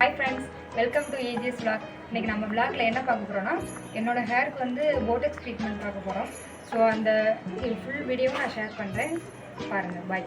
Hi friends, welcome to AJ's vlog. இன்னைக்கு நம்ம vlogல என்ன பார்க்க போறோம்னா என்னோட ஹேருக்கு வந்து போட்டெக்ஸ் ட்ரீட்மெண்ட் பார்க்க போறோம். ஸோ அந்த ஃபுல் வீடியோவை நான் ஷேர் பண்ணுறேன், பாருங்கள். பாய்.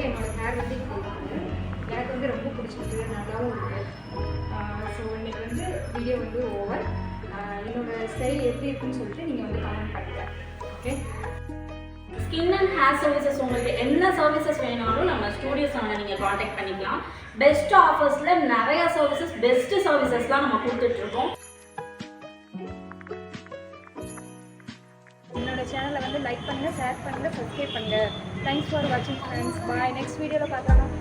என்னோட ஹேர் வந்து எனக்கு வந்து ரொம்ப பிடிச்சிருக்கு, நல்லாவும் இருக்குது. ஸோ இன்னைக்கு வந்து வீடியோ வந்து ஓவர். என்னோட ஸ்டைல் எப்படி இருக்குன்னு சொல்லிட்டு நீங்கள் வந்து கமெண்ட் பண்ணுங்கள். Okay, skin and hair services உங்களுக்கு என்ன சர்வீசஸ் வேணாலும் நம்ம ஸ்டூடியோஸ் நீங்கள் காண்டாக்ட் பண்ணிக்கலாம். பெஸ்ட் ஆஃபர்ஸில் நிறைய சர்வீசஸ், பெஸ்ட் சர்வீசஸ்லாம் நம்ம கொடுத்துட்ருக்கோம். என்னோட சேனலை வந்து லைக் பண்ணுங்கள், ஷேர் பண்ணுங்கள், சப்ஸ்கிரைப் பண்ணுங்கள். தேங்க்ஸ் ஃபார் வாட்சிங் ஃப்ரெண்ட்ஸ். பாய். நெக்ஸ்ட் வீடியோவில் பார்க்கலாம்.